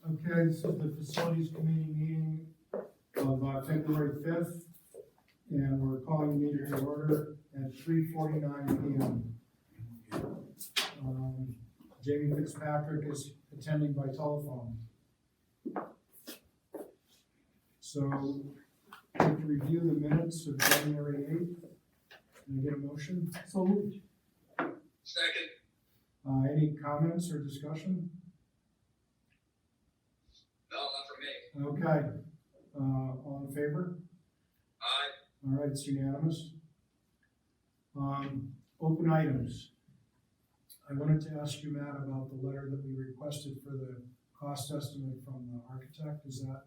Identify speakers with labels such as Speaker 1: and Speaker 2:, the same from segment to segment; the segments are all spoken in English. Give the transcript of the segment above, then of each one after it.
Speaker 1: Okay, this is the Facilities Committee meeting of February 5th, and we're calling the meeting to order at 3:49 p.m. Jamie Fitzpatrick is attending by telephone. So, to review the minutes of January 8th, can I get a motion? So moved.
Speaker 2: Second.
Speaker 1: Any comments or discussion?
Speaker 2: No, not for me.
Speaker 1: Okay, all in favor?
Speaker 2: Aye.
Speaker 1: All right, it's unanimous. Open items. I wanted to ask you, Matt, about the letter that we requested for the cost estimate from the architect. Is that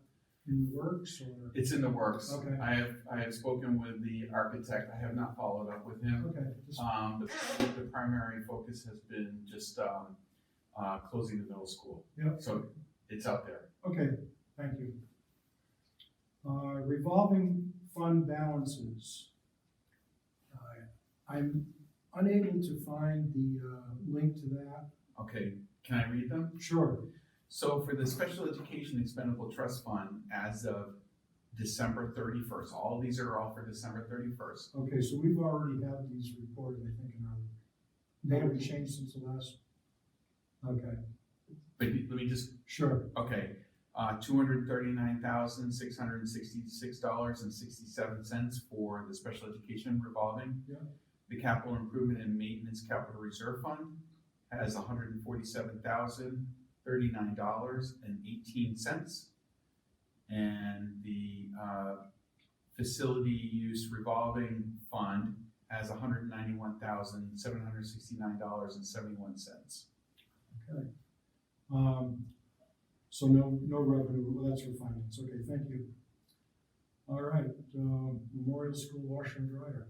Speaker 1: in the works or?
Speaker 3: It's in the works.
Speaker 1: Okay.
Speaker 3: I have spoken with the architect. I have not followed up with him.
Speaker 1: Okay.
Speaker 3: The primary focus has been just closing the middle school.
Speaker 1: Yep.
Speaker 3: So it's out there.
Speaker 1: Okay, thank you. Revolving fund balances. I'm unable to find the link to that.
Speaker 3: Okay, can I read them?
Speaker 1: Sure.
Speaker 3: So for the Special Education Expendable Trust Fund, as of December 31st, all these are all for December 31st.
Speaker 1: Okay, so we've already had these reported, I think, in our, they haven't changed since the last. Okay,
Speaker 3: But let me just,
Speaker 1: sure.
Speaker 3: okay, $239,666.67 for the Special Education Revolving.
Speaker 1: Yeah.
Speaker 3: The Capital Improvement and Maintenance Capital Reserve Fund has $147,039.18. And the Facility Use Revolving Fund has $191,769.71.
Speaker 1: Okay. So no revenue, well, that's for finance. Okay, thank you. All right, Memorial School washer and dryer.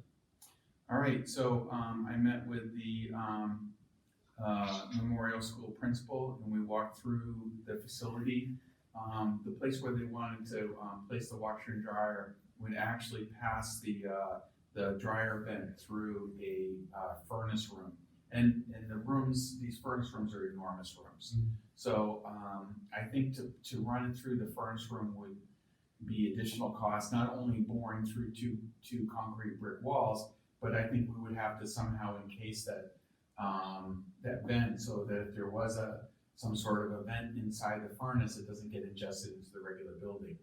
Speaker 3: All right, so I met with the Memorial School principal and we walked through the facility. The place where they wanted to place the washer and dryer would actually pass the dryer vent through a furnace room. And the rooms, these furnace rooms are enormous rooms.
Speaker 1: Mm-hmm.
Speaker 3: So I think to run it through the furnace room would be additional cost, not only boring through two concrete brick walls, but I think we would have to somehow encase that that vent so that if there was some sort of a vent inside the furnace, it doesn't get ingested into the regular building.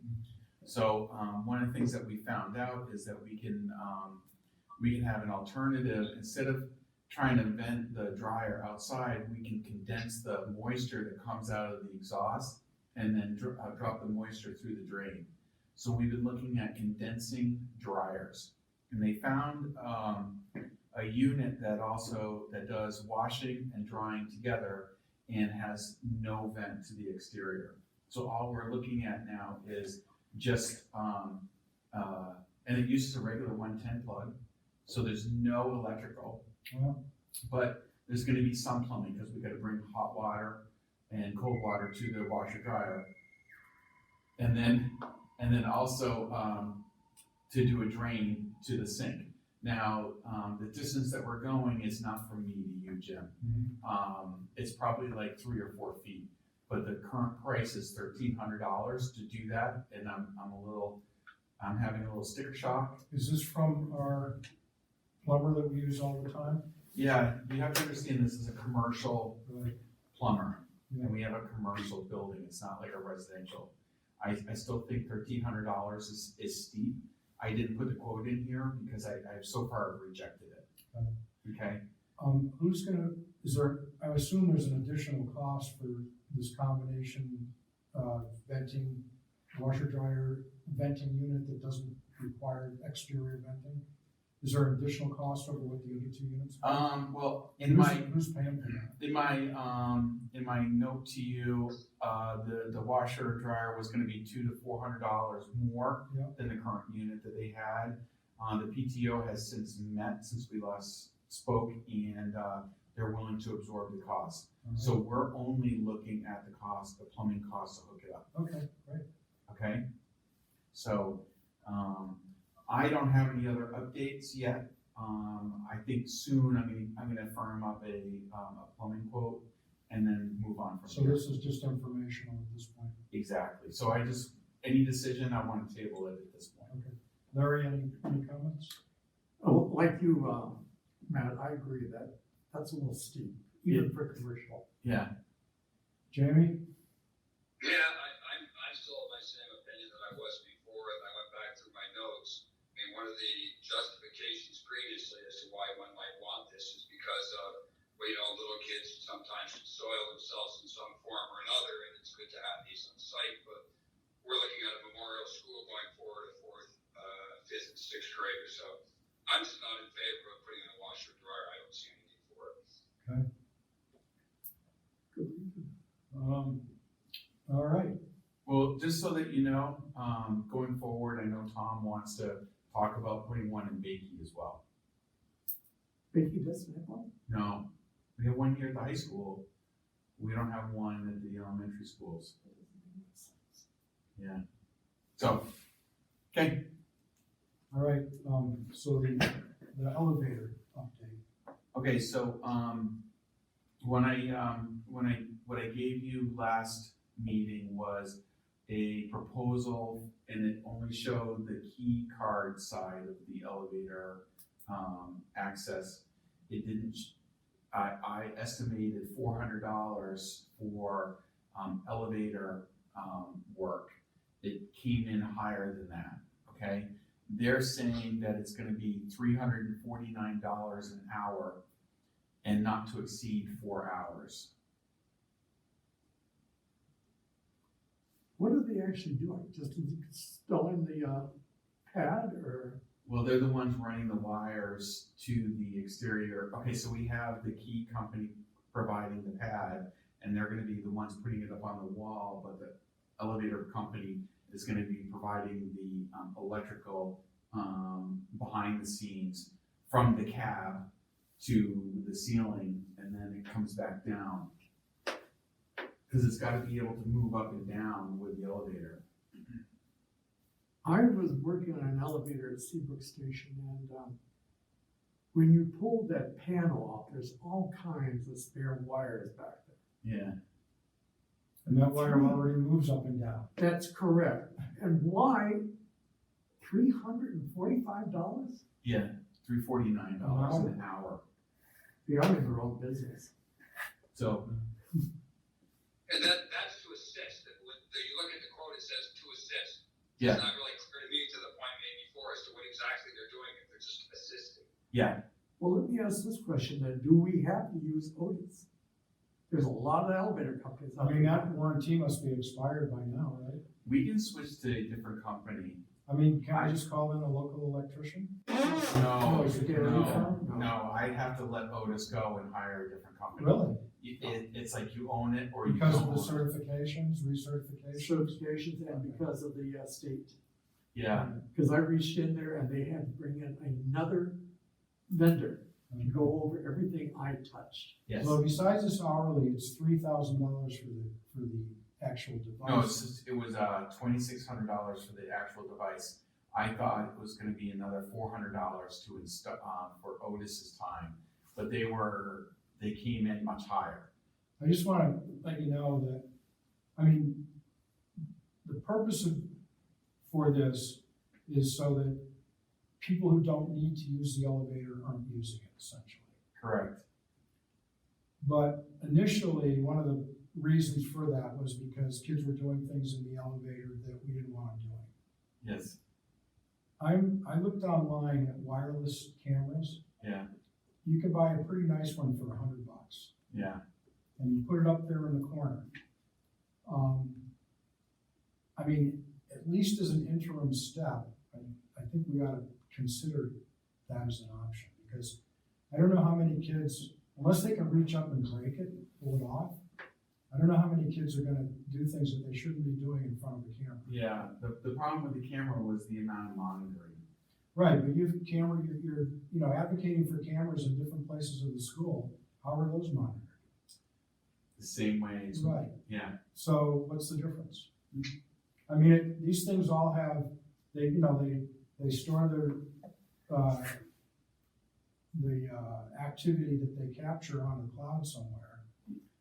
Speaker 3: So one of the things that we found out is that we can have an alternative. Instead of trying to vent the dryer outside, we can condense the moisture that comes out of the exhaust and then drop the moisture through the drain. So we've been looking at condensing dryers, and they found a unit that does washing and drying together and has no vent to the exterior. So all we're looking at now is just, and it uses a regular 110 plug, so there's no electrical. But there's going to be some plumbing because we got to bring hot water and cold water to the washer dryer, and then also to do a drain to the sink. Now the distance that we're going is not from me to you, Jim.
Speaker 1: Mm-hmm.
Speaker 3: It's probably like 3 or 4 feet, but the current price is $1,300 to do that, and I'm having a little sticker shock.
Speaker 1: Is this from our plumber that we use all the time?
Speaker 3: Yeah, you have to understand this is a commercial
Speaker 1: Right.
Speaker 3: plumber,
Speaker 1: Yeah.
Speaker 3: and we have a commercial building. It's not like a residential. I still think $1,300 is steep. I didn't put the quote in here because I've so far rejected it. Okay.
Speaker 1: Who's gonna, I assume there's an additional cost for this combination venting, washer dryer venting unit that doesn't require exterior venting? Is there an additional cost over what the other two units?
Speaker 3: Well,
Speaker 1: Who's paying for that?
Speaker 3: in my note to you, the washer or dryer was going to be $200 to $400 more
Speaker 1: Yep.
Speaker 3: than the current unit that they had. The PTO has since met since we last spoke, and they're willing to absorb the cost.
Speaker 1: All
Speaker 3: So we're only looking at the plumbing cost to hook it up.
Speaker 1: right. Okay, great.
Speaker 3: Okay. So I don't have any other updates yet. I think soon I'm gonna firm up a plumbing quote and then move on from
Speaker 1: So
Speaker 3: there.
Speaker 1: this is just informational at this point.
Speaker 3: Exactly. So any decision, I want to table it at this point.
Speaker 1: Okay. Larry, any comments?
Speaker 4: Oh, like you, Matt, I agree that that's a little steep, even for commercial.
Speaker 3: Yeah.
Speaker 1: Jamie?
Speaker 2: Yeah, I'm still of my same opinion that I was before, and I went back through my notes. I mean, one of the justifications previously as to why one might want this is because of, well, you know, little kids sometimes soil themselves in some form or another, and it's good to have these on site, but we're looking at a memorial school going forward, a fourth, fifth, and sixth graders, so I'm just not in favor of putting in a washer and dryer. I don't see any need for it.
Speaker 1: All right.
Speaker 3: Well, just so that you know, going forward, I know Tom wants to talk about putting one in Bakey as well.
Speaker 4: Vicky doesn't have one?
Speaker 3: No, we have one here at the high school. We don't have one at the elementary schools. Yeah. So, okay.
Speaker 1: All right, so the elevator update.
Speaker 3: Okay, so, what I gave you last meeting was a proposal, and it only showed the key card side of the elevator, access. It didn't, I estimated $400 for, elevator, work. It came in higher than that, okay? They're saying that it's gonna be $349 an hour and not to exceed 4 hours.
Speaker 4: What are they actually doing? Just installing the pad or?
Speaker 3: Well, they're the ones running the wires to the exterior. Okay, so we have the key company providing the pad, and they're gonna be the ones putting it up on the wall, but the elevator company is gonna be providing the electrical behind the scenes from the cab to the ceiling, and then it comes back down. Because it's gotta be able to move up and down with the elevator.
Speaker 4: I was working on an elevator at Seabrook Station, and when you pull that panel off, there's all kinds of spare wires back there.
Speaker 3: Yeah.
Speaker 1: And that wire already moves up and down.
Speaker 4: That's correct. And why $345?
Speaker 3: Yeah, $349 an hour.
Speaker 4: They are in their own business.
Speaker 3: So,
Speaker 2: And that's to assist. When you look at the quote, it says to assist.
Speaker 3: yeah,
Speaker 2: It's not really clear to me to the point made before as to what exactly they're doing, if they're just assisting.
Speaker 3: yeah.
Speaker 4: Well, let me ask this question then. Do we have to use Otis? There's a lot of elevator companies.
Speaker 1: I mean, that warranty must be expired by now, right?
Speaker 3: We can switch to a different company.
Speaker 1: I mean, can I just call in a local electrician?
Speaker 3: No,
Speaker 4: is it their own firm?
Speaker 3: no, I'd have to let Otis go and hire a different company.
Speaker 1: Really?
Speaker 3: It's like you own it or you
Speaker 1: Because
Speaker 3: don't
Speaker 1: of the
Speaker 3: own it.
Speaker 1: certifications, recertifications?
Speaker 4: Certifications and because of the state.
Speaker 3: Yeah,
Speaker 4: Because I reached in there and they had to bring in another vendor to go over everything I touched.
Speaker 3: yes.
Speaker 1: So besides this hourly, it's $3,000 for the actual device.
Speaker 3: No, it was $2,600 for the actual device. I thought it was gonna be another $400 to install, for Otis's time, but they came in much higher.
Speaker 1: I just wanna let you know that, I mean, the purpose for this is so that people who don't need to use the elevator aren't using it, essentially.
Speaker 3: Correct.
Speaker 1: But initially, one of the reasons for that was because kids were doing things in the elevator that we didn't want them doing.
Speaker 3: Yes,
Speaker 1: I looked online at wireless cameras.
Speaker 3: yeah,
Speaker 1: You can buy a pretty nice one for $100,
Speaker 3: yeah,
Speaker 1: and you put it up there in the corner. I mean, at least as an interim step, I think we ought to consider that as an option, because I don't know how many kids, unless they can reach up and break it, pull it off, I don't know how many kids are gonna do things that they shouldn't be doing in front of a camera.
Speaker 3: yeah. The problem with the camera was the amount of monitoring.
Speaker 1: Right, but you're advocating for cameras in different places of the school. How are those monitored?
Speaker 3: The same way as,
Speaker 1: Right,
Speaker 3: yeah,
Speaker 1: so what's the difference? I mean, these things all have, they store the activity that they capture on the cloud somewhere.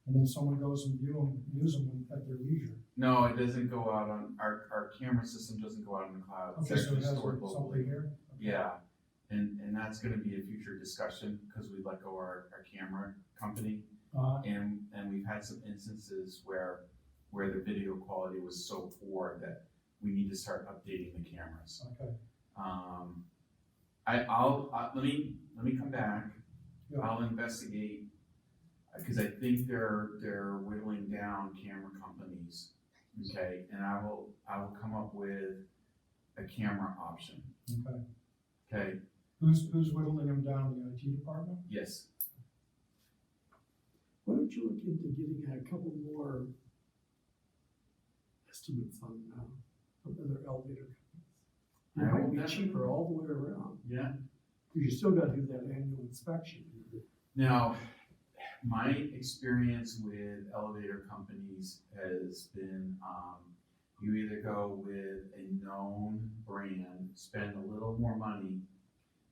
Speaker 1: and then someone goes and use them at their leisure.
Speaker 3: No, it doesn't go out on, our camera system doesn't go out in the cloud. It's
Speaker 1: Okay, so
Speaker 3: actually
Speaker 1: it has
Speaker 3: stored
Speaker 1: something
Speaker 3: locally.
Speaker 1: here?
Speaker 3: Yeah, and that's gonna be a future discussion, because we let go our camera company. And we've had some instances where the video quality was so poor that we need to start updating the cameras.
Speaker 1: Okay,
Speaker 3: Let me come back.
Speaker 1: Yeah.
Speaker 3: I'll investigate, because I think they're whittling down camera companies, okay? And I will come up with a camera option,
Speaker 1: okay.
Speaker 3: okay?
Speaker 1: Who's whittling them down, the IT department?
Speaker 3: Yes,
Speaker 4: Why don't you look into getting a couple more estimates on, from other elevator companies? It
Speaker 3: I will
Speaker 4: might be
Speaker 3: definitely-
Speaker 4: cheaper all the way around,
Speaker 3: yeah.
Speaker 4: because you still gotta do that annual inspection.
Speaker 3: Now, my experience with elevator companies has been, you either go with a known brand, spend a little more money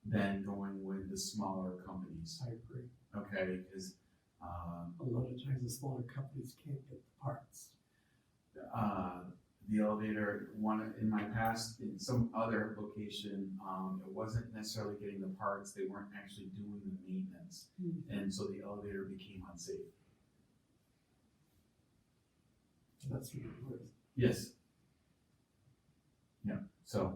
Speaker 3: than going with the smaller companies,
Speaker 4: I agree.
Speaker 3: okay? Because,
Speaker 4: A lot of times the smaller companies can't get the parts.
Speaker 3: the elevator, one, in my past, in some other location, it wasn't necessarily getting the parts, they weren't actually doing the maintenance. And so the elevator became unsafe.
Speaker 4: That's what it was.
Speaker 3: Yes. Yeah, so,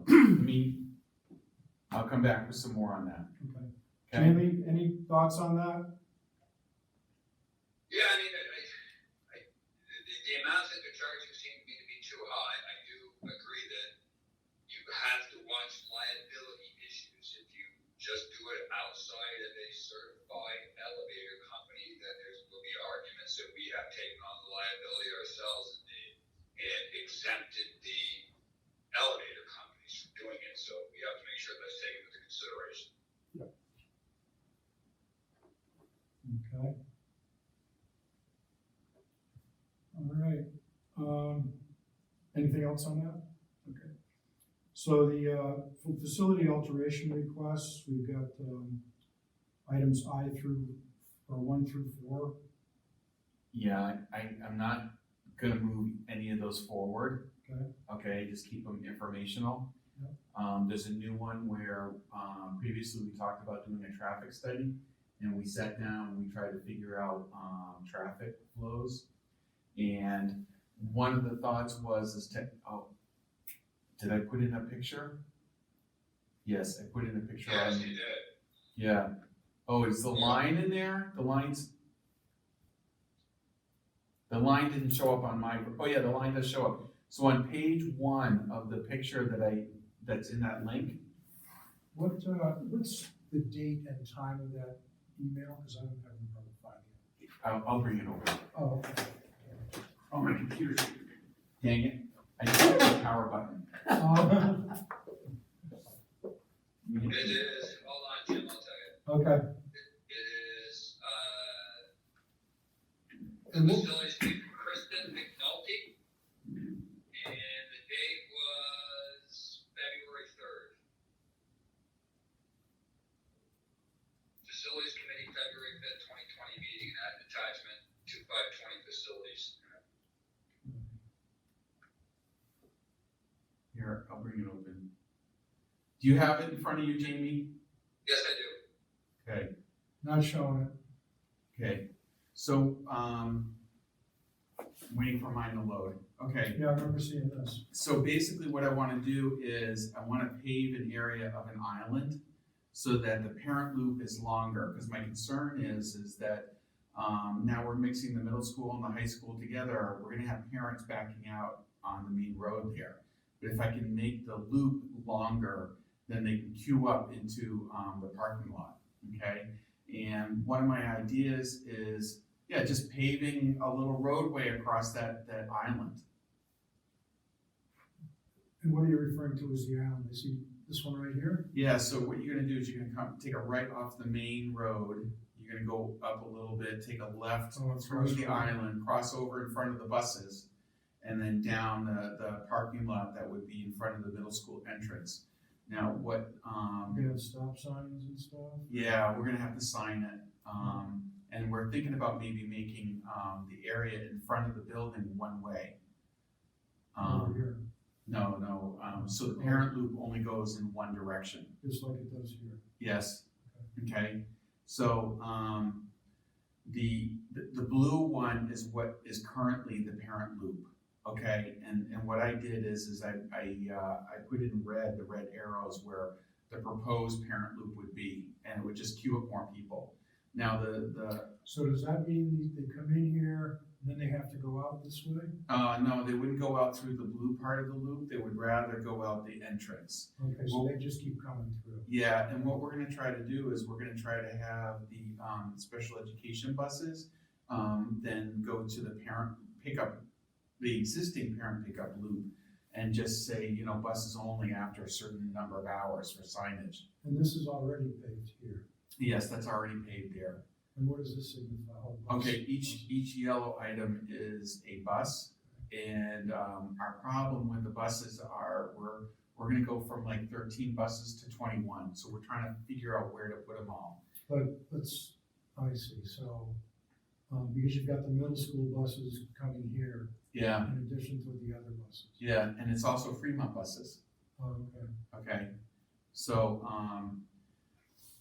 Speaker 3: I'll come back with some more on that.
Speaker 1: Okay.
Speaker 3: Okay?
Speaker 1: Jamie, any thoughts on that?
Speaker 2: Yeah, I mean, the amounts that they're charging seem to me to be too high. I do agree that you have to watch liability issues. If you just do it outside of a certified elevator company, then will be arguments that we have taken on the liability ourselves and exempted the elevator companies from doing it. So we have to make sure that's taken into consideration.
Speaker 1: Okay. All right, anything else on that? Okay. So the, for facility alteration requests, we've got, items I through, or 1 through 4.
Speaker 3: Yeah, I'm not gonna move any of those forward.
Speaker 1: Okay.
Speaker 3: Okay, just keep them informational.
Speaker 1: Yep.
Speaker 3: There's a new one where, previously we talked about doing a traffic study, and we sat down and we tried to figure out, traffic flows. And one of the thoughts was did I put in a picture? Yes, I put in a picture
Speaker 2: Yes,
Speaker 3: on,
Speaker 2: you did.
Speaker 3: yeah. Oh, is the line in there? The line didn't show up on my, oh yeah, the line does show up. So on page 1 of the picture that's in that link,
Speaker 1: What's the date and time of that email? Because I don't have any problem finding it.
Speaker 3: I'll bring it over.
Speaker 1: Oh, okay.
Speaker 3: Oh, my computer's, dang it, I just hit the power button.
Speaker 2: It is, hold on, Jim, I'll tell you.
Speaker 1: Okay,
Speaker 2: It is, the
Speaker 1: And what-
Speaker 2: facilities chief, Kristen McNulty, and the date was February 3rd. Facilities Committee, February 5th, 2020 meeting, and attachment 2520 facilities.
Speaker 3: Here, I'll bring it open. Do you have it in front of you, Jamie?
Speaker 2: Yes, I do.
Speaker 3: Okay,
Speaker 1: not showing it.
Speaker 3: okay. So, waiting for mine to load. Okay,
Speaker 1: Yeah, I remember seeing this.
Speaker 3: so basically what I wanna do is I wanna pave an area of an island so that the parent loop is longer, because my concern is that now we're mixing the middle school and the high school together, we're gonna have parents backing out on the main road there. But if I can make the loop longer, then they can queue up into the parking lot, okay? And one of my ideas is, yeah, just paving a little roadway across that island.
Speaker 1: And what are you referring to as the island? I see this one right here?
Speaker 3: Yeah, so what you're gonna do is you're gonna take a right off the main road, you're gonna go up a little bit, take a left
Speaker 1: Oh, it's
Speaker 3: through the island, cross over in front of the buses, and then down the parking lot that would be in front of the middle school entrance. Now, what,
Speaker 1: You have stop signs and stuff?
Speaker 3: yeah, we're gonna have to sign it, And we're thinking about maybe making, the area in front of the building one way.
Speaker 1: Over here,
Speaker 3: So the parent loop only goes in one direction.
Speaker 1: just like it does here.
Speaker 3: Yes, okay, so, the blue one is what is currently the parent loop, okay? And what I did is I put in red, the red arrows where the proposed parent loop would be, and it would just queue up more people. Now,
Speaker 1: So does that mean they come in here, and then they have to go out this way?
Speaker 3: no, they wouldn't go out through the blue part of the loop, they would rather go out the entrance.
Speaker 1: Okay, so they just keep coming through.
Speaker 3: Yeah, and what we're gonna try to do is we're gonna try to have the, special education buses, then go to the parent pickup, the existing parent pickup loop, and just say, you know, buses only after a certain number of hours for signage.
Speaker 1: And this is already paved here.
Speaker 3: Yes, that's already paved there.
Speaker 1: And what does this signify? Oh, bus.
Speaker 3: Okay, each yellow item is a bus, and, our problem with the buses are, we're gonna go from like 13 buses to 21, so we're trying to figure out where to put them all.
Speaker 1: But I see, so, because you've got the middle school buses coming here
Speaker 3: Yeah,
Speaker 1: in addition to the other buses.
Speaker 3: yeah, and it's also Fremont buses.
Speaker 1: Oh, okay.
Speaker 3: Okay, so,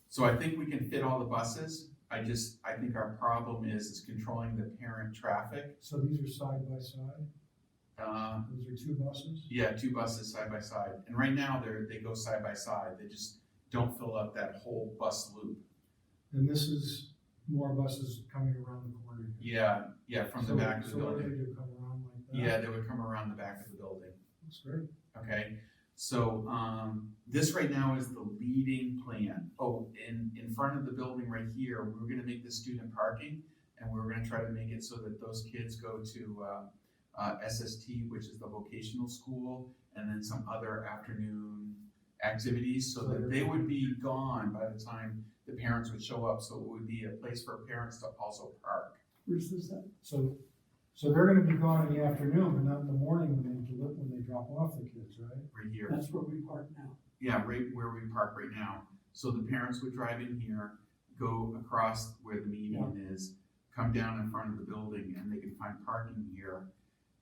Speaker 3: so I think we can fit all the buses. I think our problem is controlling the parent traffic.
Speaker 1: So these are side by side? Those are two buses?
Speaker 3: Yeah, two buses side by side, and right now they go side by side, they just don't fill up that whole bus loop.
Speaker 1: And this is more buses coming around the corner here?
Speaker 3: Yeah, from the back of the
Speaker 1: So what do
Speaker 3: building.
Speaker 1: they do, come around like that?
Speaker 3: Yeah, they would come around the back of the building.
Speaker 1: That's great.
Speaker 3: Okay, so, this right now is the leading plan. Oh, in front of the building right here, we're gonna make this student parking, and we're gonna try to make it so that those kids go to, SST, which is the vocational school, and then some other afternoon activities, so that they would be gone by the time the parents would show up, so it would be a place for parents to also park.
Speaker 4: Where's this at?
Speaker 1: So they're gonna be gone in the afternoon, but not in the morning when they drop off the kids, right?
Speaker 3: Right here.
Speaker 4: That's where we park now.
Speaker 3: Yeah, right where we park right now. So the parents would drive in here, go across where the median is, come down in front of the building, and they can find parking here,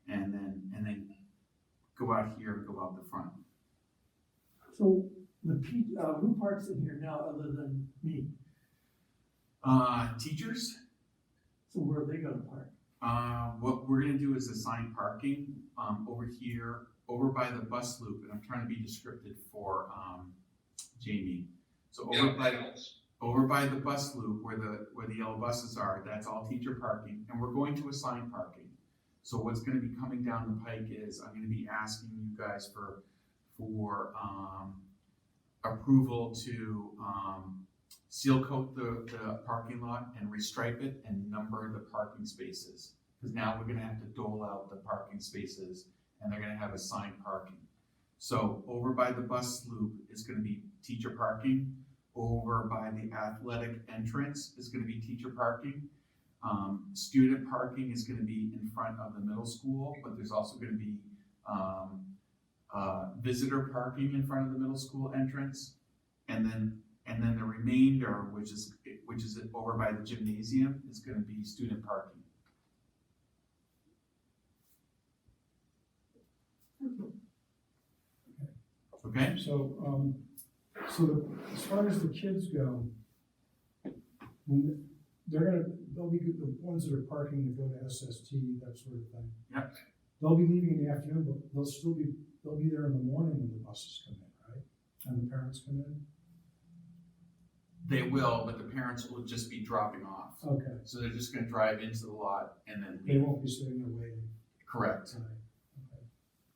Speaker 3: and then go out here and go out the front.
Speaker 4: So who parks in here now other than me?
Speaker 3: Teachers,
Speaker 4: So where are they gonna park?
Speaker 3: what we're gonna do is assign parking, over here, over by the bus loop, and I'm trying to be descriptive for, Jamie. So over by the bus loop where the yellow buses are, that's all teacher parking, and we're going to assign parking. So what's gonna be coming down the pike is, I'm gonna be asking you guys for approval to, seal coat the parking lot and restripe it and number the parking spaces. Cause now we're gonna have to dole out the parking spaces, and they're gonna have assigned parking. So over by the bus loop is gonna be teacher parking. Over by the athletic entrance is gonna be teacher parking. Student parking is gonna be in front of the middle school, but there's also gonna be, visitor parking in front of the middle school entrance. And then the remainder, which is over by the gymnasium, is gonna be student parking. Okay?
Speaker 1: So, as far as the kids go, they'll be the ones that are parking to go to SST, that sort of thing.
Speaker 3: Yep.
Speaker 1: They'll be leaving in the afternoon, but they'll be there in the morning when the buses come in, right? And the parents come in?
Speaker 3: They will, but the parents will just be dropping off.
Speaker 1: Okay,
Speaker 3: So they're just gonna drive into the lot and then
Speaker 1: they
Speaker 3: leave.
Speaker 1: won't be sitting there waiting.
Speaker 3: Correct,
Speaker 1: Right.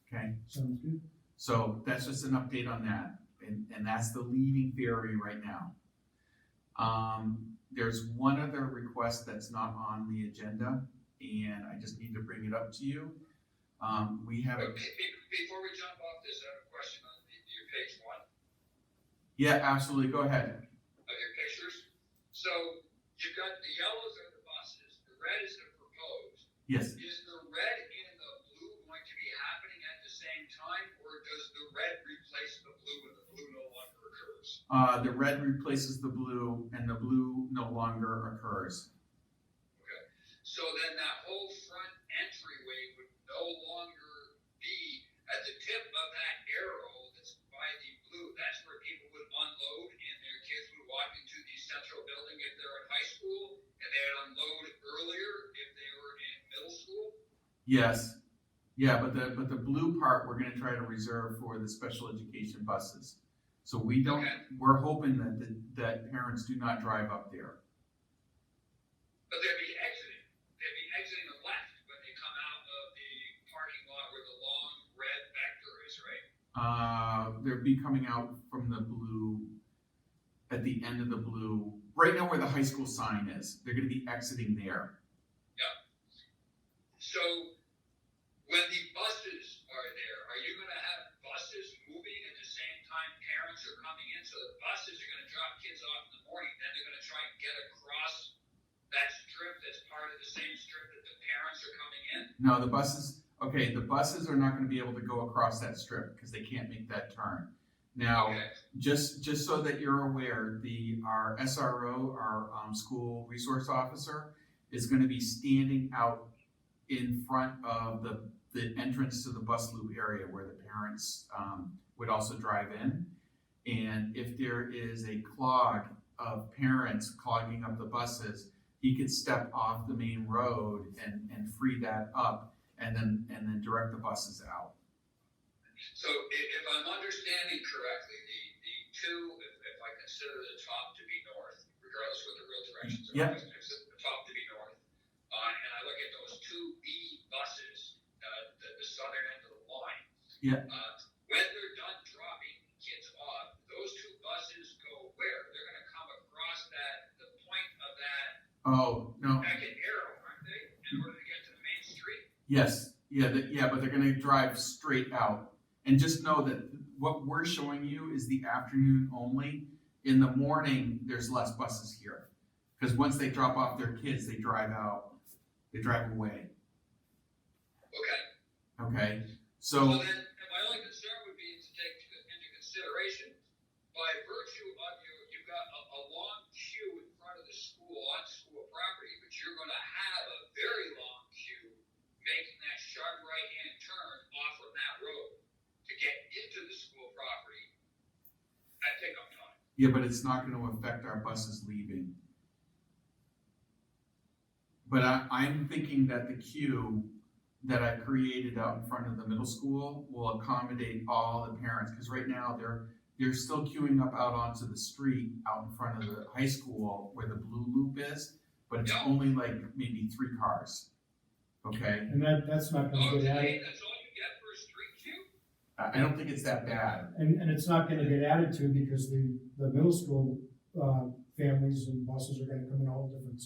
Speaker 1: Okay,
Speaker 3: okay?
Speaker 1: sounds good.
Speaker 3: So that's just an update on that, and that's the leading theory right now. There's one other request that's not on the agenda, and I just need to bring it up to you. We have a,
Speaker 2: Before we jump off this, I have a question on your page 1
Speaker 3: yeah, absolutely, go ahead.
Speaker 2: of your pictures. So you've got the yellows are the buses, the red is the proposed.
Speaker 3: Yes,
Speaker 2: Is the red and the blue going to be happening at the same time, or does the red replace the blue and the blue no longer occurs?
Speaker 3: the red replaces the blue, and the blue no longer occurs. Yes, yeah, but the blue part, we're gonna try to reserve for the special education buses. So we don't,
Speaker 2: Okay.
Speaker 3: we're hoping that parents do not drive up there.
Speaker 2: But they'd be exiting the left when they come out of the parking lot where the long red vector is, right?
Speaker 3: They'll be coming out from the blue, at the end of the blue, right now where the high school sign is. They're gonna be exiting there.
Speaker 2: So when the buses are there, are you gonna have buses moving at the same time parents are coming in? So the buses are gonna drop kids off in the morning, then they're gonna try and get across that strip that's part of the same strip that the parents are coming in?
Speaker 3: No, the buses are not gonna be able to go across that strip because they can't make that turn. Now,
Speaker 2: Okay.
Speaker 3: just so that you're aware, our SRO, our school resource officer, is gonna be standing out in front of the entrance to the bus loop area where the parents would also drive in. And if there is a clog of parents clogging up the buses, he could step off the main road and free that up and then direct the buses out.
Speaker 2: So if I'm understanding correctly, the two, if I consider the top to be north, regardless what the real directions are,
Speaker 3: Yep.
Speaker 2: I consider the top to be north, and I look at those two B buses, the southern end of the line.
Speaker 3: Yeah.
Speaker 2: When they're done dropping kids off, those two buses go where? They're gonna come across the point of that
Speaker 3: Oh, no,
Speaker 2: second arrow, aren't they, in order to get to the main street?
Speaker 3: yes, yeah, but they're gonna drive straight out. And just know that what we're showing you is the afternoon only. In the morning, there's less buses here. Because once they drop off their kids, they drive out, they drive away,
Speaker 2: Okay.
Speaker 3: okay?
Speaker 2: So
Speaker 3: So,
Speaker 2: then, and my only concern would be to take into consideration, by virtue of you've got a long queue in front of the school on school property, but you're gonna have a very long queue making that sharp right-hand turn off of that road to get into the school property at pickup time.
Speaker 3: yeah, but it's not gonna affect our buses leaving. But I'm thinking that the queue that I created out in front of the middle school will accommodate all the parents, because right now they're still queuing up out onto the street out in front of the high school where the blue loop is, but it's
Speaker 2: Yeah.
Speaker 3: only like maybe 3 cars. Okay?
Speaker 1: And that's not gonna get added,
Speaker 2: Okay, that's all you get for a street queue?
Speaker 3: I don't think it's that bad.
Speaker 1: and it's not gonna get added to because the middle school, families and buses are gonna come in all different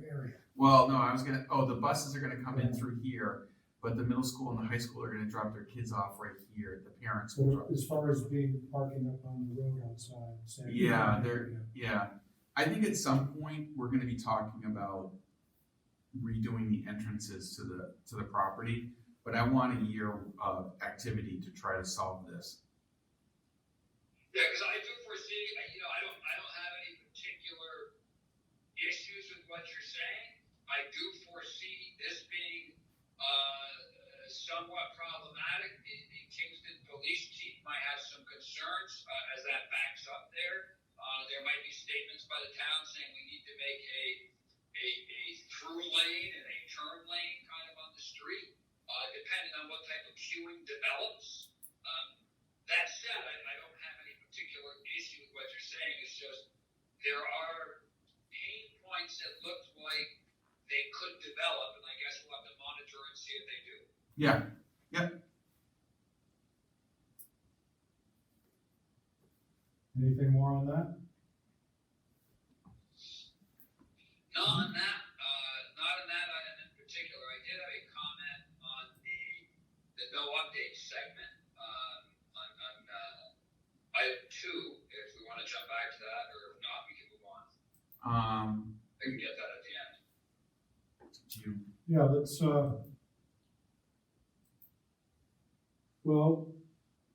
Speaker 1: area.
Speaker 3: Well, no, the buses are gonna come in through here, but the middle school and the high school are gonna drop their kids off right here. The parents will
Speaker 1: So
Speaker 3: drop.
Speaker 1: as far as being parking up on the road outside, say.
Speaker 3: Yeah, Yeah, I think at some point, we're gonna be talking about redoing the entrances to the property, but I want a year of activity to try to solve this.
Speaker 2: Yeah, because I do foresee, I don't have any particular issues with what you're saying. I do foresee this being somewhat problematic. The Kingston police chief might have some concerns as that backs up there. There might be statements by the town saying we need to make a through lane and a turn lane kind of on the street, depending on what type of queuing develops. That said, I don't have any particular issue with what you're saying. It's just there are pain points that look like they could develop, and I guess we'll have to monitor and see if they do.
Speaker 3: Yeah, yep.
Speaker 1: Anything more on that?
Speaker 2: Not on that, not on that item in particular. I did have a comment on the no update segment, on item 2, if we want to jump back to that, or if not, we can move on. I can get that at the end.
Speaker 1: Yeah, well,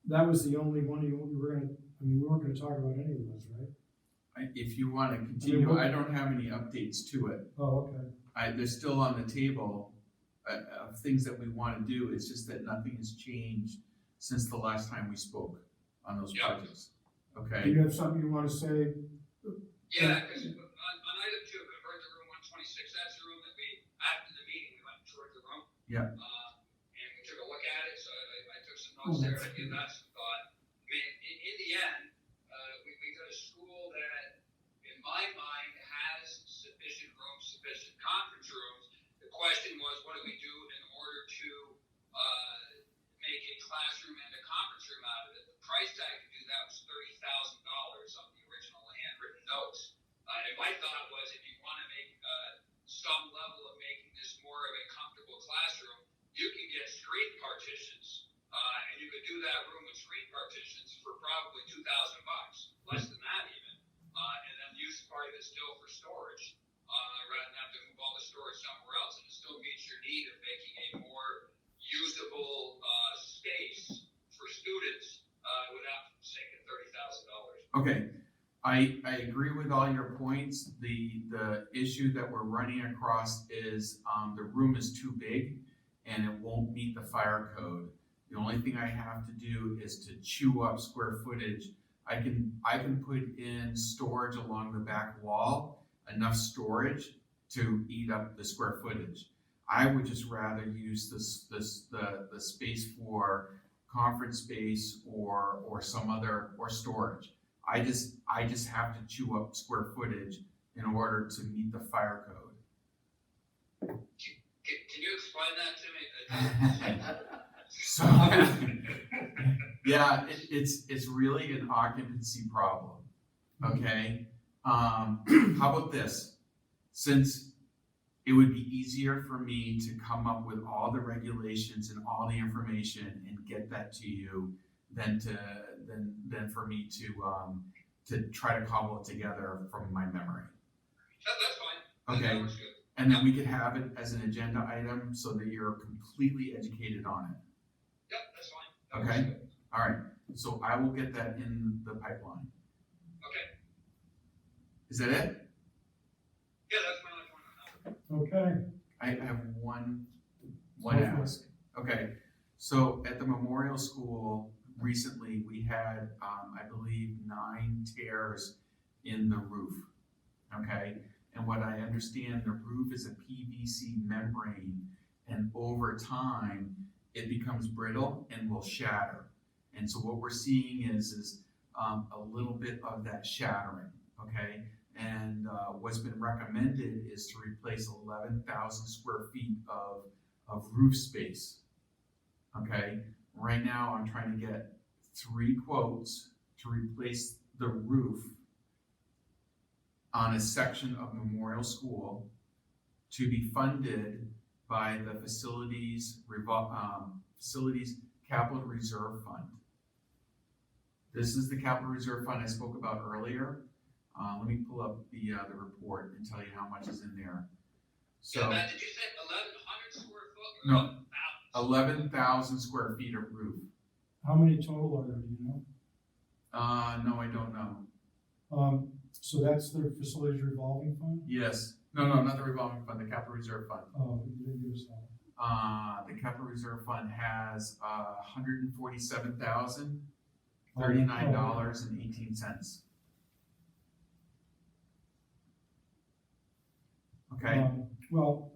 Speaker 1: that was the only one we weren't gonna talk about any of those, right?
Speaker 3: If you wanna continue,
Speaker 1: what-
Speaker 3: I don't have any updates to it.
Speaker 1: Oh, okay.
Speaker 3: They're still on the table, of things that we wanna do, it's just that nothing has changed since the last time we spoke on those
Speaker 2: Yeah.
Speaker 3: projects,
Speaker 1: Do
Speaker 3: okay?
Speaker 1: you have something you wanna say?
Speaker 2: Yeah, because on item 2, convert the room 126, that's the room that after the meeting, we went and toured the room.
Speaker 3: Yeah.
Speaker 2: wants there,
Speaker 1: that's
Speaker 2: to give that some thought. I mean, in the end, we got a school that, in my mind, has sufficient rooms, sufficient conference rooms. The question was, what do we do in order to make a classroom and a conference room out of it? The price tag to do that was $30,000 on the original handwritten notes. And my thought was, if you want to make some level of making this more of a comfortable classroom, you can get screen partitions, and you could do that room with screen partitions for probably $2,000, less than that even, and then use part of it still for storage, rather than have to move all the storage somewhere else, and it still meets your need of making a more usable space for students without sinking $30,000.
Speaker 3: Okay, I agree with all your points. The issue that we're running across is, the room is too big and it won't meet the fire code. The only thing I have to do is to chew up square footage. I can put in storage along the back wall, enough storage to eat up the square footage. I would just rather use the space for conference space or some other, or storage. I just have to chew up square footage in order to meet the fire code.
Speaker 2: Can you explain that to me?
Speaker 3: So, yeah, it's really an occupancy problem, okay? How about this? Since it would be easier for me to come up with all the regulations and all the information and get that to you than for me to try to cobble it together from my memory.
Speaker 2: That's fine.
Speaker 3: Okay.
Speaker 2: That works good.
Speaker 3: And then we could have it as an agenda item so that you're completely educated on it.
Speaker 2: Yep, that's fine. That works
Speaker 3: Okay.
Speaker 2: good.
Speaker 3: All right, so I will get that in the pipeline.
Speaker 2: Okay.
Speaker 3: Is that it?
Speaker 2: Yeah, that's my only point on that.
Speaker 1: Okay,
Speaker 3: I have one
Speaker 1: Go for it.
Speaker 3: ask. Okay, so at the memorial school recently, we had, I believe, 9 tears in the roof. Okay, and what I understand, the roof is a PVC membrane, and over time, it becomes brittle and will shatter. And so what we're seeing is a little bit of that shattering, okay? And what's been recommended is to replace 11,000 square feet of roof space, okay? Right now, I'm trying to get 3 quotes to replace the roof on a section of Memorial School to be funded by the Facilities Capital Reserve Fund. This is the Capital Reserve Fund I spoke about earlier. Let me pull up the report and tell you how much is in there. So,
Speaker 2: Yeah, Matt, did you say 1,100 square foot?
Speaker 3: No. 11,000 square feet of roof.
Speaker 1: how many total are there, do you know?
Speaker 3: No, I don't know.
Speaker 1: So that's the facilities revolving fund?
Speaker 3: Yes, no, not the revolving fund, the Capital Reserve Fund.
Speaker 1: Oh, you didn't give us that.
Speaker 3: The Capital Reserve Fund has $147,039.18. Okay,
Speaker 1: Well,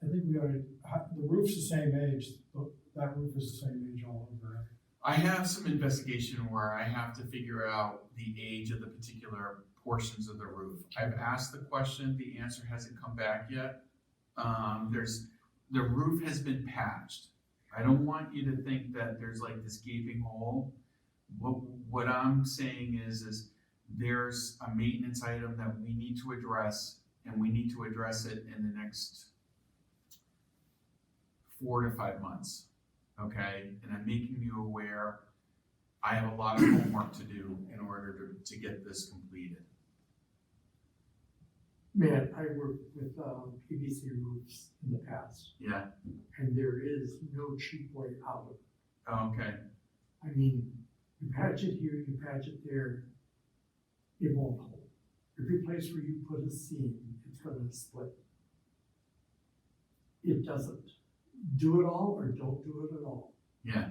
Speaker 1: I think we ought to, the roof's the same age, that roof is the same age all over, right?
Speaker 3: I have some investigation where I have to figure out the age of the particular portions of the roof. I've asked the question, the answer hasn't come back yet. The roof has been patched. I don't want you to think that there's like this gaping hole. What I'm saying is there's a maintenance item that we need to address, and we need to address it in the next 4 to 5 months, okay? And I'm making you aware, I have a lot of homework to do in order to get this completed.
Speaker 4: Man, I worked with PVC roofs in the past,
Speaker 3: Yeah,
Speaker 4: and there is no cheap way out of it.
Speaker 3: okay,
Speaker 4: I mean, you patch it here, you patch it there, it won't hold. Every place where you put a seam, it's gonna split. It doesn't. Do it all or don't do it at all.
Speaker 3: yeah,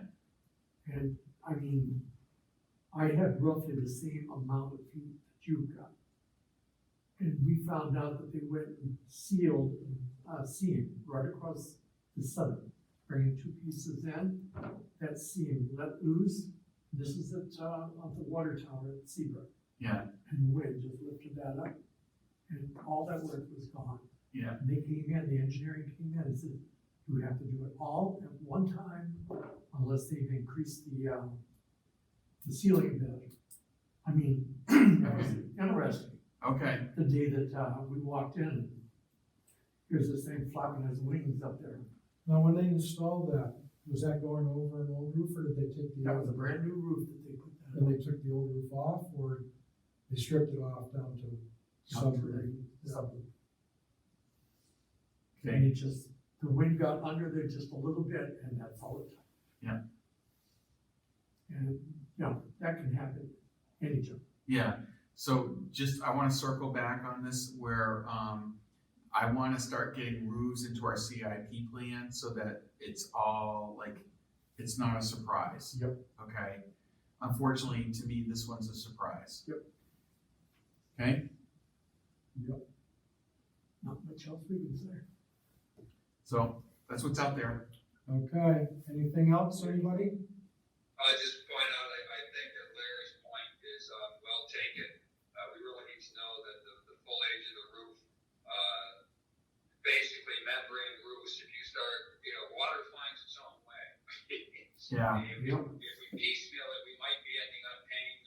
Speaker 4: And I mean, I had roughly the same amount of feet that you've got. And we found out that they went and sealed a seam right across the center, bringing two pieces in, that seam let loose. This is at, the water tower at Seabrook.
Speaker 3: Yeah.
Speaker 4: And the wind just lifted that up, and all that work was gone.
Speaker 3: Yeah.
Speaker 4: And they came in, the engineering came in and said, you have to do it all at one time unless they've increased the ceiling bit. I mean, that was interesting.
Speaker 3: Okay,
Speaker 4: The day that, we walked in, here's this thing flapping his wings up there.
Speaker 1: Now, when they installed that, was that going over an old roof, or did they take the?
Speaker 4: That was a brand new roof that they put that
Speaker 1: And
Speaker 4: on.
Speaker 1: they took the old roof off, or they stripped it off down to subgrade?
Speaker 4: And
Speaker 3: okay,
Speaker 4: it just, the wind got under there just a little bit, and that's all it took.
Speaker 3: Yeah.
Speaker 4: And, that can happen anytime.
Speaker 3: yeah. So just, I wanna circle back on this where, I wanna start getting roofs into our CIP plan so that it's all like, it's not a surprise.
Speaker 4: Yep.
Speaker 3: Okay? Unfortunately, to me, this one's a surprise.
Speaker 4: Yep.
Speaker 3: Okay?
Speaker 4: Not much else we can say.
Speaker 3: So, that's what's out there.
Speaker 1: Okay, anything else, anybody?
Speaker 2: Just point out, I think that Larry's point is, well taken. We really need to know that the full age of the roof, basically membrane roofs, if you start, water finds its own way.
Speaker 3: Yeah.
Speaker 2: If we piecemeal it, we might be ending up paying,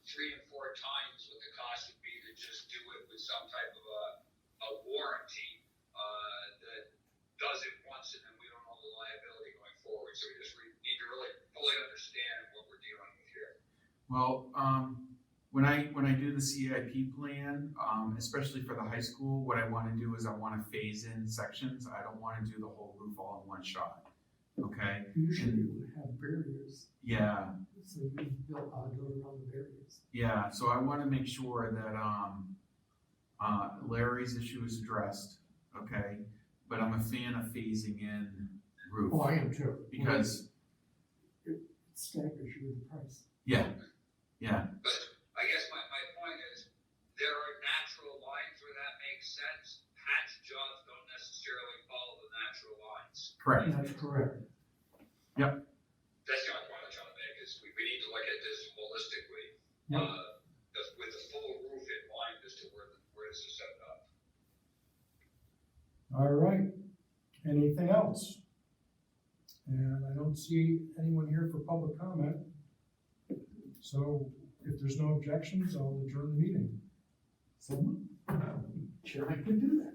Speaker 2: 3 and 4 times what the cost would be to just do it with some type of a warranty, that does it once and then we don't know the liability going forward. So we need to really fully understand what we're dealing with here.
Speaker 3: Well, when I do the CIP plan, especially for the high school, what I wanna do is I wanna phase in sections. I don't wanna do the whole roof all in one shot. Okay?
Speaker 4: Usually we have barriers,
Speaker 3: Yeah,
Speaker 4: so we built, go around the barriers.
Speaker 3: yeah. So I wanna make sure that, Larry's issue is addressed, okay? But I'm a fan of phasing in roof.
Speaker 4: Oh, I am too.
Speaker 3: Because,
Speaker 4: It staggers you with the price.
Speaker 3: yeah.
Speaker 2: But I guess my point is, there are natural lines where that makes sense. Patch jobs don't necessarily follow the natural lines.
Speaker 3: Correct.
Speaker 4: That's correct.
Speaker 2: That's the only point I'm trying to make, is we need to look at this holistically.
Speaker 4: Yep.
Speaker 2: With the full roof in mind as to where this is set up.
Speaker 1: All right, anything else? And I don't see anyone here for public comment. So if there's no objections, I'll adjourn the meeting.
Speaker 4: Someone, chairman can do that.